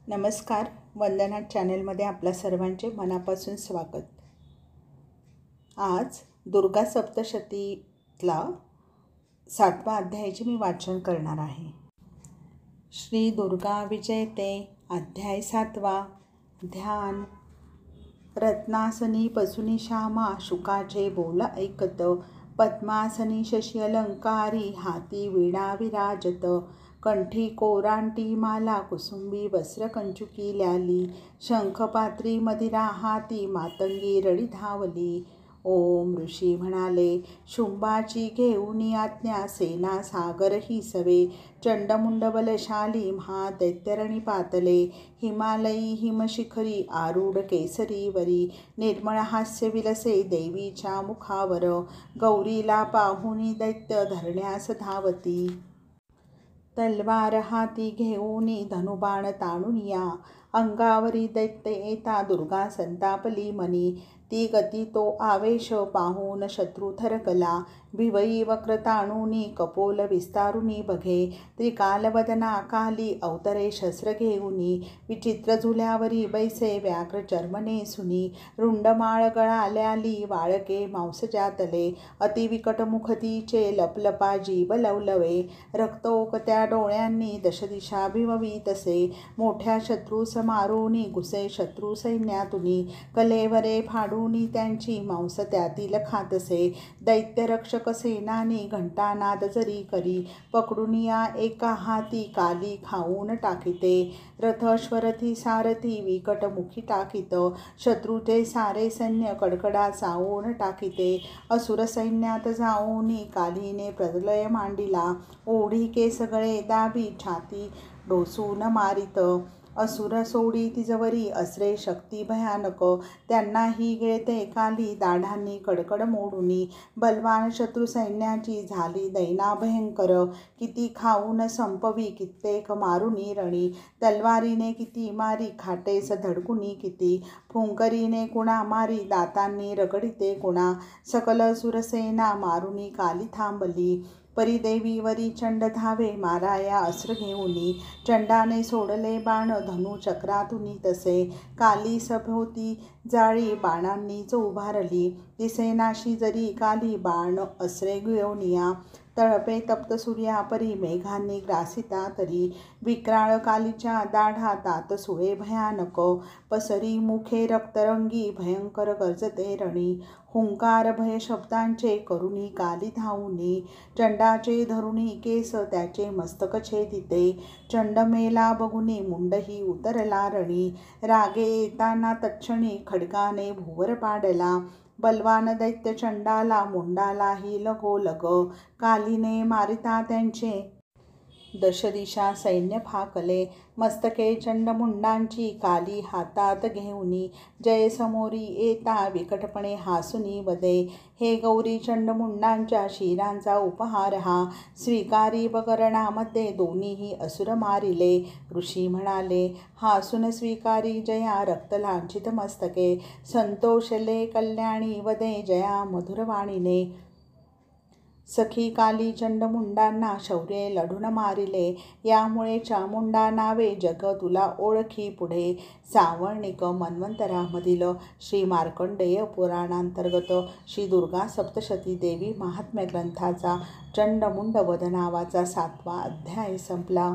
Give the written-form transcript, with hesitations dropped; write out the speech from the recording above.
नमस्कार. वंदना चॅनलमध्ये आपल्या सर्वांचे मनापासून स्वागत. आज दुर्गा सप्तशतीतला 7वा अध्यायाचे मी वाचन करणार आहे. श्री दुर्गा विजयते. अध्याय 7वा. ध्यान. रत्नासनी पसुनी श्यामा शुकाचे बोल ऐकत, पद्मासनी शशी अलंकारी हाती वीणा विराजत, कंठी कोरांटी माला कुसुंबी वस्त्र कंचुकी ल्याली, शंखपात्री मदिरा हाती मातंगी रडी धावली. ओम. ऋषी म्हणाले, शुंभाची घेऊनी आज्ञा सेना सागर ही सवे, चंडमुंड बलशाली महादैत्यरणी पातले, हिमालयी हिमशिखरी आरूढ केसरी वरी, निर्मळ हास्य विलसे देवीच्या मुखावर, गौरीला पाहुनी दैत्य धरण्यास धावती. तलवार हाती घेऊनी धनुबाण ताणून या, अंगावरी दैत्य येता दुर्गा संतापली मनी, ती गती तो आवेश पाहून शत्रू थरकला, भिवई वक्र ताणूनी कपोल विस्तारुनी बघे, त्रिकालवदना काली अवतरे शस्त्र घेऊनी, विचित्र झुल्यावरी बैसे व्याघ्र चर्म नेसुनी, रुंडमाळ गळाल्याली वाळके मांसजातले, अतिविकट मुखतीचे लपलपा जीव लवलवे, रक्तोकत्या डोळ्यांनी दशदिशा भिववी तसे, मोठ्या शत्रूस मारुनी घुसे शत्रू सैन्यातुनी, कलेवरे फाडूनी त्यांची मांस त्यातील खातसे, दैत्य रक्षक सेनानी घंटानाद जरी करी, पकडून या एका हाती काली खाऊन टाकीते, रथश्वरथी सारथी विकट मुखी टाकीत, शत्रूचे सारे सैन्य कडकडा चावून टाकीते, असुर सैन्यात जाऊनी कालीने प्रलय मांडिला, ओढी के सगळे दाबी छाती ढोसून मारित, असुर सोडी तिजवरी अस्रे शक्ती भयानक, त्यांनाही गिळते काली दाढांनी कडकड मोडुनी, बलवान शत्रू सैन्याची झाली दैना भयंकर, किती खाऊन संपवी कित्येक मारुनी रणी, तलवारीने किती मारी खाटेस धडकुनी किती, फुंकरीने कुणा मारी दातांनी रगडिते कुणा, सकल सुरसेना मारुनी काली थांबली, परिदेवीवरी चंड धावे माराया अस्त्र घेऊनी, चंडाने सोडले बाण धनु चक्रातुनी तसे, काली सभोवती जाळी बाणांनी उभारली, दिसेनाशी जरी काली बाण अस्त्रे घेऊनिया, तळपे तप्त सूर्यापरी मेघांनी ग्रासिता तरी, विक्राळ कालीच्या दाढा दात सुळे भयानक, पसरी मुखे रक्तरंगी भयंकर गर्जते रणी, हुंकार भय शब्दांचे करुणी काली धावुनी, चंडाचे धरुणी केस त्याचे मस्तक छेदिते, चंड मेला बघुनी मुंडही उतरला रणी, रागे येताना तत्क्षणी खड्गाने भुवर पाडला, बलवान दैत्य चंडाला मुंडालाही लगोलग, कालीने मारिता त्यांचे दशदिशा सैन्य फाकले, मस्तके चंडमुंडांची काली हातात घेऊनी, जय समोरी येता विकटपणे हासुनी वदे, हे गौरी चंडमुंडांच्या शिरांचा उपहार हा, स्वीकारी बगरणामध्ये दोन्हीही असुर मारिले. ऋषी म्हणाले, हासून स्वीकारी जया रक्तलांछित मस्तके, संतोषले कल्याणी वदे जया मधुरवाणीने, सखी काली चंडमुंडांना शौर्ये लढून मारिले, यामुळे चामुंडा नावे जग तुला ओळखी पुढे. सावर्णिक मन्वंतरामधील श्री मार्कंडेय पुराणांतर्गत श्री दुर्गा सप्तशती देवी महात्म्य ग्रंथाचा चंडमुंड वध नावाचा 7वा अध्याय संपला.